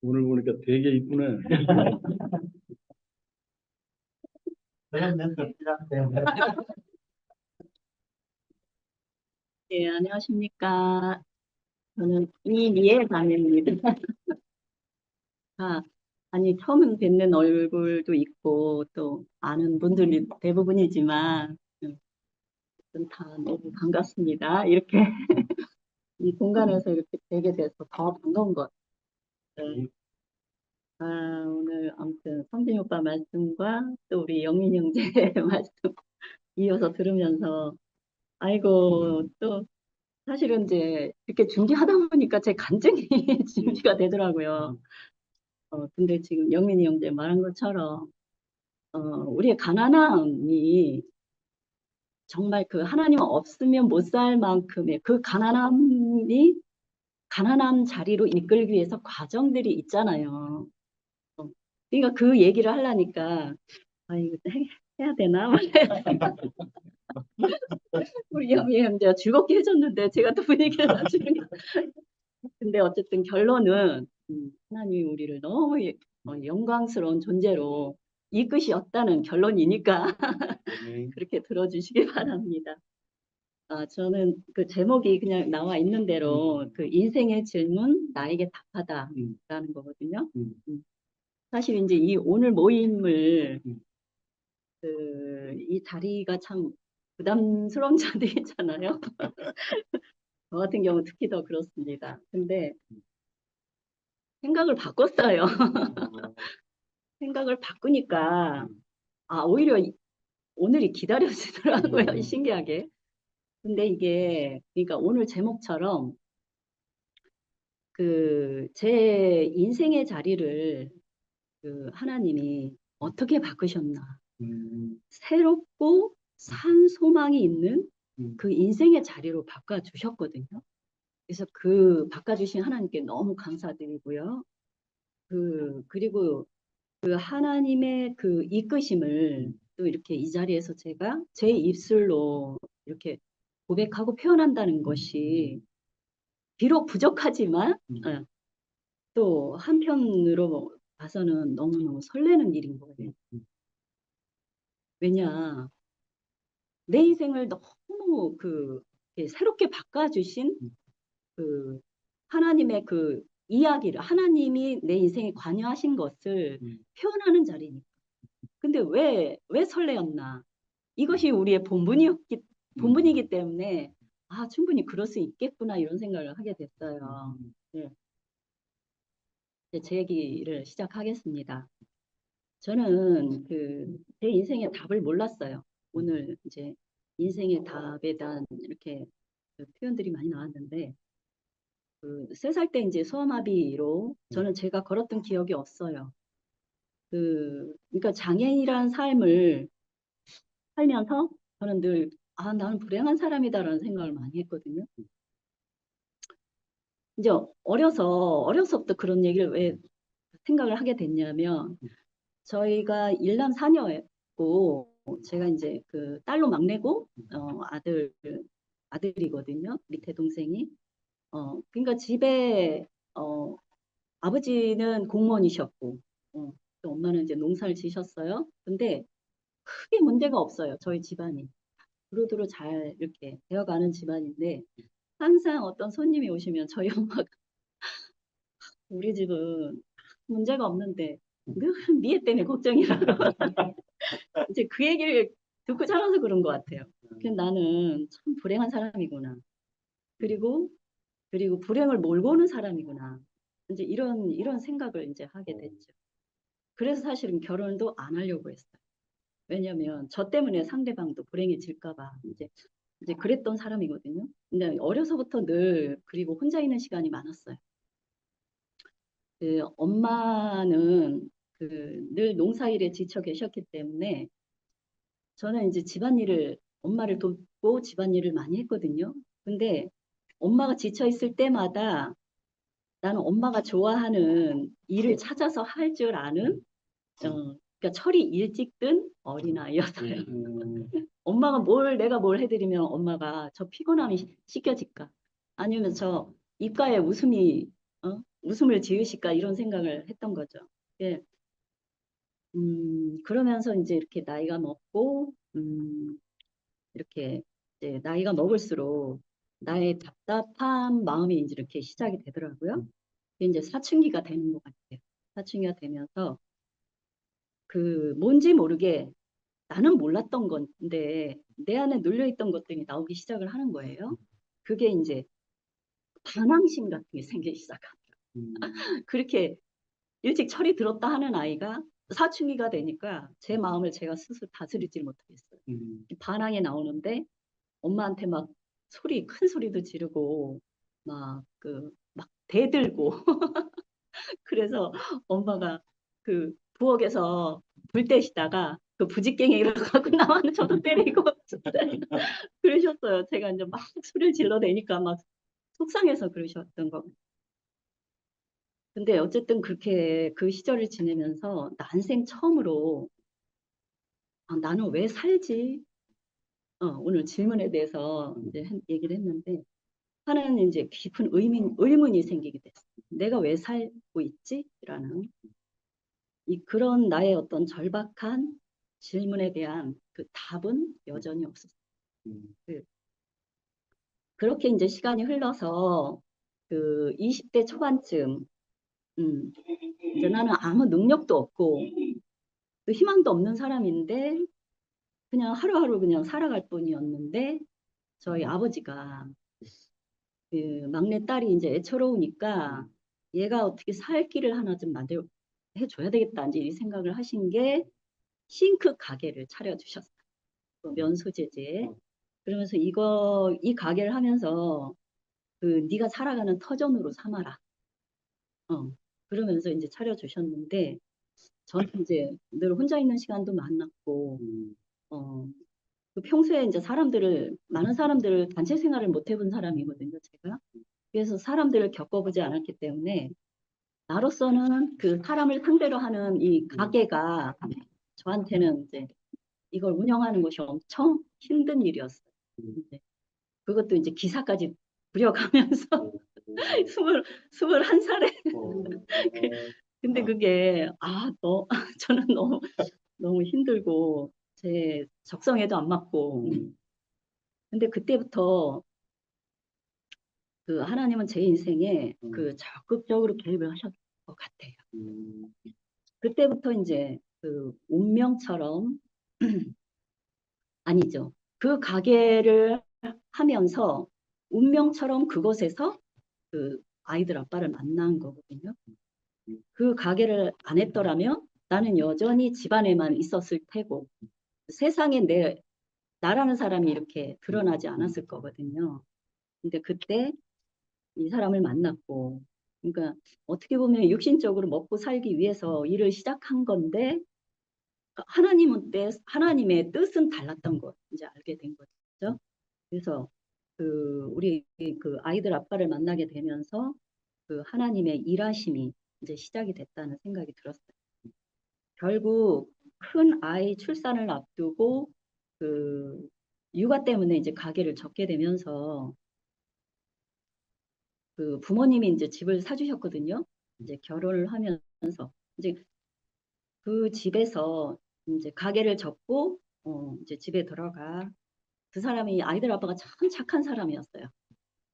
오늘 보니까 되게 이쁘네. 네, 안녕하십니까. 저는 이미애 자매입니다. 아, 아니, 처음 뵙는 얼굴도 있고, 또 아는 분들이 대부분이지만, 다 너무 반갑습니다. 이렇게 이 공간에서 이렇게 뵈게 돼서 더 반가운 것 같아요. 아, 오늘 아무튼 성진이 오빠 말씀과 또 우리 영민 형제 말씀 이어서 들으면서, 아이고, 또 사실은 이제 이렇게 준비하다 보니까 제 간증이 준비가 되더라고요. 근데 지금 영민이 형제 말한 것처럼, 우리의 가난함이 정말 그 하나님 없으면 못 살 만큼의 그 가난함 자리로 이끌기 위해서 과정들이 있잖아요. 어, 그러니까 그 얘기를 하려니까, 아, 이거 해야 되나? 우리 영민이 형제가 즐겁게 해줬는데 제가 또 분위기를 맞추니까. 근데 어쨌든 결론은, 하나님이 우리를 너무 영광스러운 존재로 이끄셨다는 결론이니까 그렇게 들어주시기 바랍니다. 아, 저는 그 제목이 그냥 나와 있는 대로 그 인생의 질문 나에게 답하다라는 거거든요. 사실 이제 이 오늘 모임을 이 자리가 참 부담스러운 자리잖아요. 저 같은 경우 특히 더 그렇습니다. 근데 생각을 바꿨어요. 생각을 바꾸니까 오히려 오늘이 기다려지더라고요. 신기하게. 근데 이게 그러니까 오늘 제목처럼 그 제 인생의 자리를 그 하나님이 어떻게 바꾸셨나. 새롭고 산 소망이 있는 그 인생의 자리로 바꿔주셨거든요. 그래서 그 바꿔주신 하나님께 너무 감사드리고요. 그리고 그 하나님의 그 이끄심을 또 이렇게 이 자리에서 제가 제 입술로 이렇게 고백하고 표현한다는 것이 비록 부족하지만 또 한편으로 봐서는 너무너무 설레는 일인 거예요. 왜냐, 내 인생을 너무 새롭게 바꿔주신 그 하나님의 그 이야기를, 하나님이 내 인생에 관여하신 것을 표현하는 자리니까. 근데 왜 설레었나? 이것이 우리의 본분이기 때문에, 충분히 그럴 수 있겠구나, 이런 생각을 하게 됐어요. 네. 이제 제 얘기를 시작하겠습니다. 저는 제 인생의 답을 몰랐어요. 오늘 이제 인생의 답에 대한 이렇게 표현들이 많이 나왔는데, 3살 때 이제 소아마비로 저는 제가 걸었던 기억이 없어요. 그러니까 장애인이라는 삶을 살면서 저는 늘, 나는 불행한 사람이다라는 생각을 많이 했거든요. 이제 어려서부터 그런 얘기를 왜 생각을 하게 됐냐면, 저희가 일남 사녀였고, 제가 이제 그 딸로 막내고, 아들이거든요. 밑에 동생이. 그러니까 집에, 아버지는 공무원이셨고, 또 엄마는 이제 농사를 지셨어요. 근데 크게 문제가 없어요. 저희 집안이. 두루두루 잘 이렇게 되어가는 집안인데, 항상 어떤 손님이 오시면 저희 엄마가 우리 집은 문제가 없는데 늘 미애 때문에 걱정이라 이제 그 얘기를 듣고 자라서 그런 것 같아요. 그래서 나는 참 불행한 사람이구나. 그리고 불행을 몰고 오는 사람이구나. 이제 이런 생각을 이제 하게 됐죠. 그래서 사실은 결혼도 안 하려고 했어요. 왜냐면 저 때문에 상대방도 불행해질까 봐 이제 그랬던 사람이거든요. 근데 어려서부터 늘 그리고 혼자 있는 시간이 많았어요. 엄마는 늘 농사일에 지쳐 계셨기 때문에 저는 이제 집안일을 엄마를 돕고 집안일을 많이 했거든요. 근데 엄마가 지쳐 있을 때마다 나는 엄마가 좋아하는 일을 찾아서 할 줄 아는 그러니까 철이 일찍 든 어린아이였어요. 엄마가 내가 뭘 해드리면 엄마가 저 피곤함이 씻겨질까? 아니면 저 입가에 웃음이 웃음을 지으실까 이런 생각을 했던 거죠. 예, 그러면서 이제 이렇게 나이가 먹고, 이렇게 이제 나이가 먹을수록 나의 답답한 마음이 이제 이렇게 시작이 되더라고요. 그게 이제 사춘기가 되는 것 같아요. 사춘기가 되면서 그 뭔지 모르게 나는 몰랐던 건데 내 안에 눌려있던 것들이 나오기 시작을 하는 거예요. 그게 이제 반항심 같은 게 생기기 시작합니다. 그렇게 일찍 철이 들었다 하는 아이가 사춘기가 되니까 제 마음을 제가 스스로 다스리지 못하겠어요. 반항이 나오는데 엄마한테 막 큰 소리도 지르고 막 대들고 그래서 엄마가 그 부엌에서 불 떼시다가 그 부직갱이를 갖고 나와는 저도 때리고 그러셨어요. 제가 이제 막 소리를 질러대니까 막 속상해서 그러셨던 거. 근데 어쨌든 그렇게 그 시절을 지내면서 난생 처음으로 나는 왜 살지? 오늘 질문에 대해서 이제 얘기를 했는데 하나는 이제 깊은 의문이 생기게 됐어요. 내가 왜 살고 있지? 라는 그런 나의 어떤 절박한 질문에 대한 그 답은 여전히 없었어요. 그, 그렇게 이제 시간이 흘러서 그 20대 초반쯤 이제 나는 아무 능력도 없고 또 희망도 없는 사람인데 그냥 하루하루 그냥 살아갈 뿐이었는데 저희 아버지가 그 막내 딸이 이제 애처로우니까 얘가 어떻게 살 길을 하나 좀 만들어 해줘야 되겠다 이제 이 생각을 하신 게 싱크 가게를 차려주셨어요. 그 면소재재. 그러면서 이 가게를 하면서 그 네가 살아가는 터전으로 삼아라. 어. 그러면서 이제 차려주셨는데 저는 이제 늘 혼자 있는 시간도 많았고 어, 그 평소에 이제 많은 사람들을 단체 생활을 못 해본 사람이거든요, 제가. 그래서 사람들을 겪어보지 않았기 때문에 나로서는 그 사람을 상대로 하는 이 가게가 저한테는 이제 이걸 운영하는 것이 엄청 힘든 일이었어요. 이제 그것도 이제 기사까지 부려가면서 스물한 살에 근데 그게 저는 너무 힘들고 제 적성에도 안 맞고 근데 그때부터 그 하나님은 제 인생에 그 적극적으로 개입을 하셨던 것 같아요. 그때부터 이제 그 운명처럼 아니죠. 그 가게를 하면서 운명처럼 그곳에서 그 아이들 아빠를 만난 거거든요. 그 가게를 안 했더라면 나는 여전히 집안에만 있었을 테고 세상에 나라는 사람이 이렇게 드러나지 않았을 거거든요. 근데 그때 이 사람을 만났고 그러니까 어떻게 보면 육신적으로 먹고 살기 위해서 일을 시작한 건데 하나님의 뜻은 달랐던 거 이제 알게 된 거죠. 그래서 우리 그 아이들 아빠를 만나게 되면서 그 하나님의 일하심이 이제 시작이 됐다는 생각이 들었어요. 결국 큰 아이 출산을 앞두고 그 육아 때문에 이제 가게를 접게 되면서 그 부모님이 이제 집을 사주셨거든요. 이제 결혼을 하면서 이제 그 집에서 이제 가게를 접고 이제 집에 들어가 그 사람이 아이들 아빠가 참 착한 사람이었어요.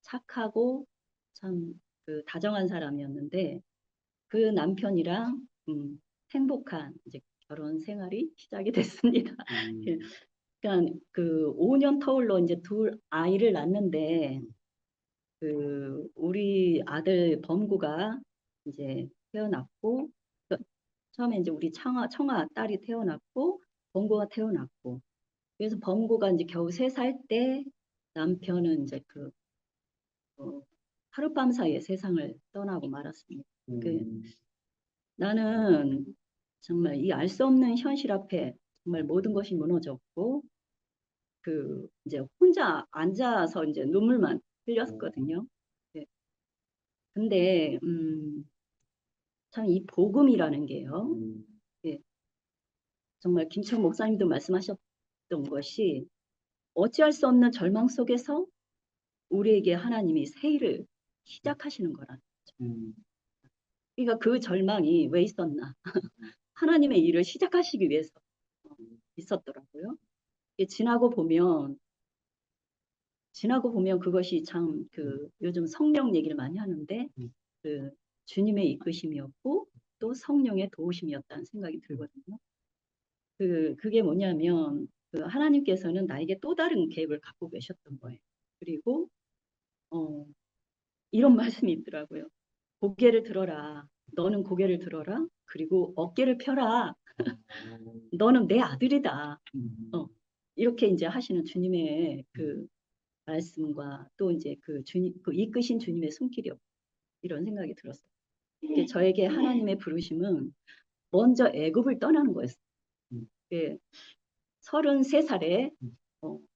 착하고 참 그 다정한 사람이었는데 그 남편이랑 행복한 이제 결혼 생활이 시작이 됐습니다. 그러니까 그 5년 터울로 이제 둘 아이를 낳는데 그 우리 아들 범구가 이제 태어났고 처음에 이제 우리 청아 딸이 태어났고 범구가 태어났고 그래서 범구가 이제 겨우 3살 때 남편은 이제 어, 하룻밤 사이에 세상을 떠나고 말았습니다. 나는 정말 이 알 수 없는 현실 앞에 정말 모든 것이 무너졌고 이제 혼자 앉아서 이제 눈물만 흘렸거든요. 네. 근데 참 이 복음이라는 게요. 예, 정말 김철 목사님도 말씀하셨던 것이 어찌할 수 없는 절망 속에서 우리에게 하나님이 새 일을 시작하시는 거라는 거죠. 그러니까 그 절망이 왜 있었나? 하나님의 일을 시작하시기 위해서 있었더라고요. 이게 지나고 보면 그것이 참 요즘 성령 얘기를 많이 하는데 그 주님의 이끄심이었고 또 성령의 도우심이었다는 생각이 들거든요. 그게 뭐냐면 하나님께서는 나에게 또 다른 계획을 갖고 계셨던 거예요. 그리고 어, 이런 말씀이 있더라고요. 고개를 들어라. 너는 고개를 들어라. 그리고 어깨를 펴라. 너는 내 아들이다. 이렇게 이제 하시는 주님의 말씀과 또 이제 이끄신 주님의 손길이었고 이런 생각이 들었어요. 저에게 하나님의 부르심은 먼저 애굽을 떠나는 거였어요. 33살에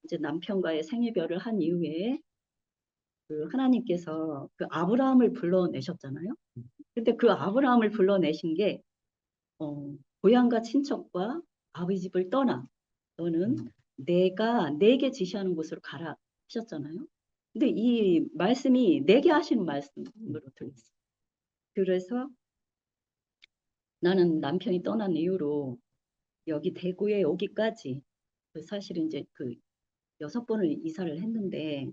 이제 남편과의 생이별을 한 이후에 하나님께서 아브라함을 불러내셨잖아요. 근데 아브라함을 불러내신 게 고향과 친척과 아버지 집을 떠나 너는 내가 내게 지시하는 곳으로 가라 하셨잖아요. 근데 이 말씀이 내게 하시는 말씀으로 들렸어요. 그래서 나는 남편이 떠난 이후로 여기 대구에 오기까지 사실은 이제 6번을 이사를 했는데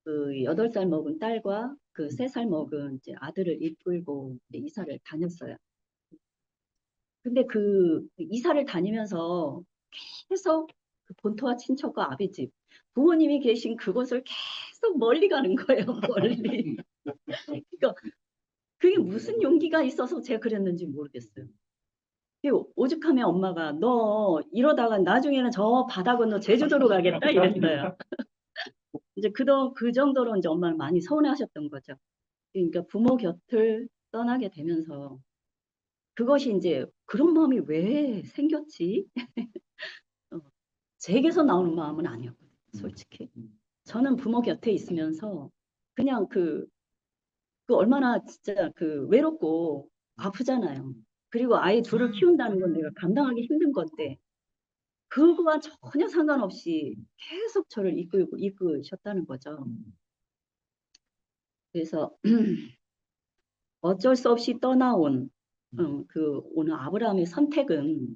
8살 먹은 딸과 3살 먹은 이제 아들을 이끌고 이제 이사를 다녔어요. 근데 이사를 다니면서 계속 본토와 친척과 아비집, 부모님이 계신 그곳을 계속 멀리 가는 거예요, 멀리. 그러니까 그게 무슨 용기가 있어서 제가 그랬는지 모르겠어요. 오죽하면 엄마가 너 이러다가 나중에는 저 바다 건너 제주도로 가겠다 이랬어요. 이제 그 정도로 이제 엄마는 많이 서운해하셨던 거죠. 그러니까 부모 곁을 떠나게 되면서 그것이 이제 그런 마음이 왜 생겼지? 제게서 나오는 마음은 아니었거든요, 솔직히. 저는 부모 곁에 있으면서 그냥 얼마나 진짜 외롭고 아프잖아요. 그리고 아이 둘을 키운다는 건 내가 감당하기 힘든 건데 그거와 전혀 상관없이 계속 저를 이끄셨다는 거죠. 그래서 어쩔 수 없이 떠나온 오늘 아브라함의 선택은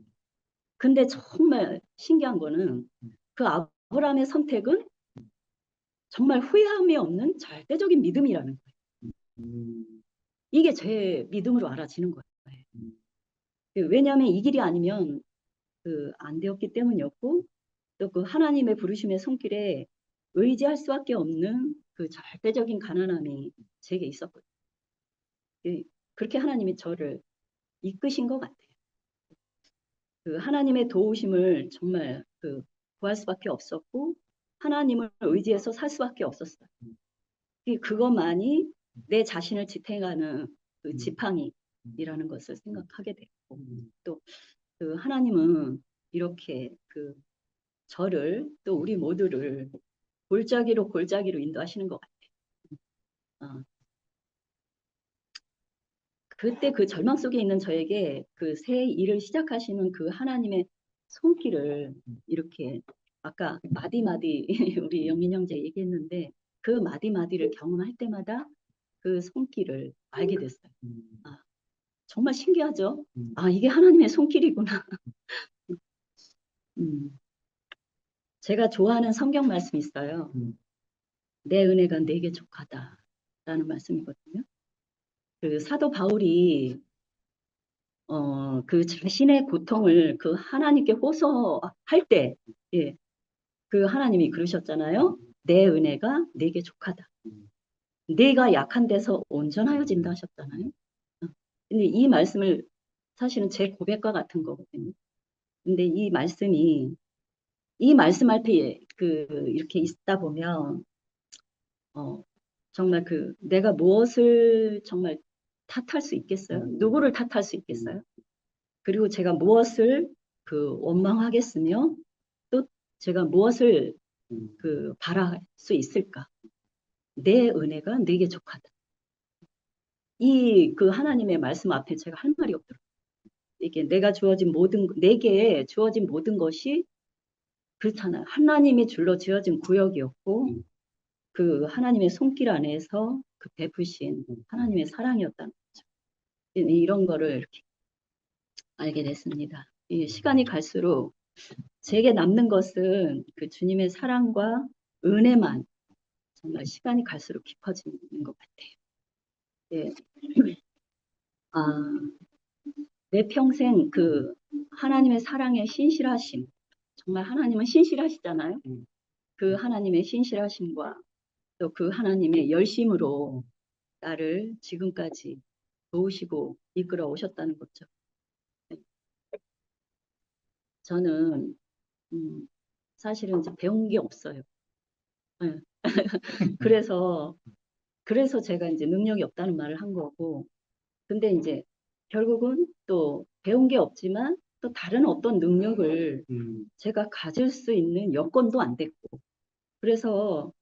근데 정말 신기한 거는 아브라함의 선택은 정말 후회함이 없는 절대적인 믿음이라는 거예요. 이게 제 믿음으로 알아지는 거예요. 왜냐하면 이 길이 아니면 안 되었기 때문이었고 또 하나님의 부르심의 손길에 의지할 수밖에 없는 절대적인 가난함이 제게 있었거든요. 그렇게 하나님이 저를 이끄신 것 같아요. 하나님의 도우심을 정말 구할 수밖에 없었고 하나님을 의지해서 살 수밖에 없었어요. 그것만이 내 자신을 지탱하는 지팡이라는 것을 생각하게 됐고 또 하나님은 이렇게 저를 또 우리 모두를 골짜기로 인도하시는 것 같아요. 그때 절망 속에 있는 저에게 새 일을 시작하시는 하나님의 손길을 이렇게 아까 마디마디 우리 영민 형제 얘기했는데 마디마디를 경험할 때마다 손길을 알게 됐어요. 정말 신기하죠? 이게 하나님의 손길이구나. 제가 좋아하는 성경 말씀이 있어요. 내 은혜가 내게 족하다라는 말씀이거든요. 사도 바울이 자신의 고통을 하나님께 호소할 때, 예, 하나님이 그러셨잖아요. 내 은혜가 내게 족하다. 내가 약한 데서 온전하여진다 하셨잖아요. 근데 이 말씀을 사실은 제 고백과 같은 거거든요. 근데 이 말씀 앞에 이렇게 있다 보면, 정말 내가 무엇을 정말 탓할 수 있겠어요? 누구를 탓할 수 있겠어요? 그리고 제가 무엇을 원망하겠으며 또 제가 무엇을 바랄 수 있을까? 내 은혜가 내게 족하다. 하나님의 말씀 앞에 제가 할 말이 없더라고요. 이게 내게 주어진 모든 것이 그렇잖아요. 하나님이 줄로 지어진 구역이었고 하나님의 손길 안에서 그 베푸신 하나님의 사랑이었다는 거죠. 이런 거를 이렇게 알게 됐습니다. 이 시간이 갈수록 제게 남는 것은 그 주님의 사랑과 은혜만 정말 시간이 갈수록 깊어지는 것 같아요. 예. 아, 내 평생 그 하나님의 사랑의 신실하심, 정말 하나님은 신실하시잖아요. 그 하나님의 신실하심과 또 그 하나님의 열심으로 나를 지금까지 도우시고 이끌어 오셨다는 거죠. 저는 사실은 이제 배운 게 없어요. 네. 그래서 제가 이제 능력이 없다는 말을 한 거고, 근데 이제 결국은 또 배운 게 없지만 또 다른 어떤 능력을 제가 가질 수 있는 여건도 안 됐고, 그래서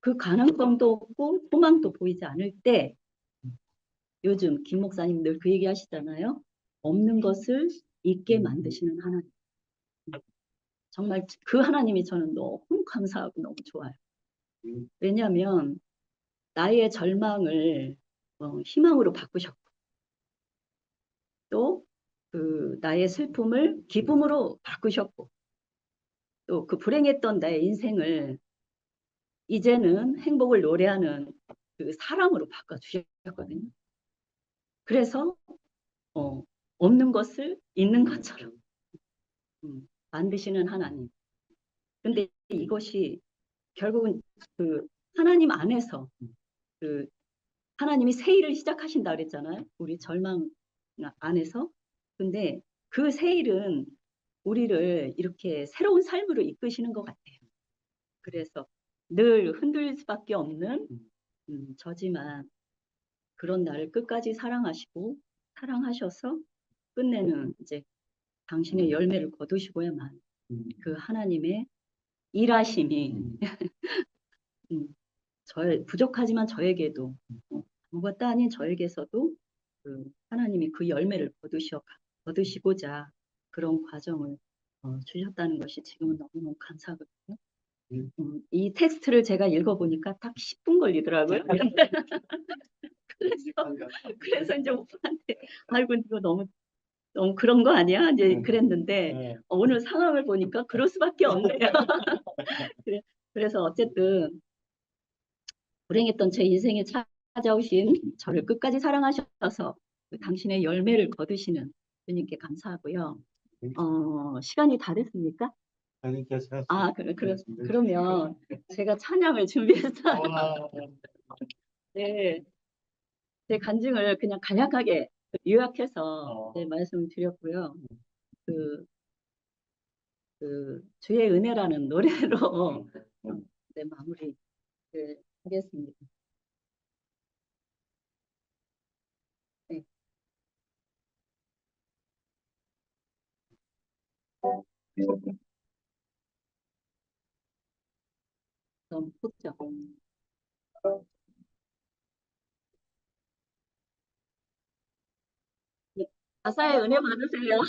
그 가능성도 없고 소망도 보이지 않을 때 요즘 김 목사님 늘 그 얘기 하시잖아요. 없는 것을 있게 만드시는 하나님. 정말 그 하나님이 저는 너무 감사하고 너무 좋아요. 왜냐하면 나의 절망을 희망으로 바꾸셨고 또 그 나의 슬픔을 기쁨으로 바꾸셨고 또 그 불행했던 나의 인생을 이제는 행복을 노래하는 그 사람으로 바꿔주셨거든요. 그래서 없는 것을 있는 것처럼 만드시는 하나님. 근데 이것이 결국은 그 하나님 안에서 그 하나님이 새 일을 시작하신다 그랬잖아요. 우리 절망 안에서. 근데 그 새 일은 우리를 이렇게 새로운 삶으로 이끄시는 것 같아요. 그래서 늘 흔들릴 수밖에 없는 저지만 그런 나를 끝까지 사랑하시고 사랑하셔서 끝내는 이제 당신의 열매를 거두시고야만 그 하나님의 일하심이 부족하지만 저에게도 아무것도 아닌 저에게서도 그 하나님이 그 열매를 거두시고자 그런 과정을 주셨다는 것이 지금은 너무너무 감사하거든요. 이 텍스트를 제가 읽어보니까 딱 10분 걸리더라고요. 그래서 이제 오빠한테 아이고 이거 너무 그런 거 아니야? 이제 그랬는데 오늘 상황을 보니까 그럴 수밖에 없네요. 그래서 어쨌든 불행했던 제 인생에 찾아오신 저를 끝까지 사랑하셔서 그 당신의 열매를 거두시는 주님께 감사하고요. 시간이 다 됐습니까? 아, 그러면 제가 찬양을 준비해서 네, 제 간증을 그냥 간략하게 요약해서 네, 말씀을 드렸고요. 그 주의 은혜라는 노래로 네, 마무리 하겠습니다. 네. 너무 컸죠. 네, 가사의 은혜 받으세요.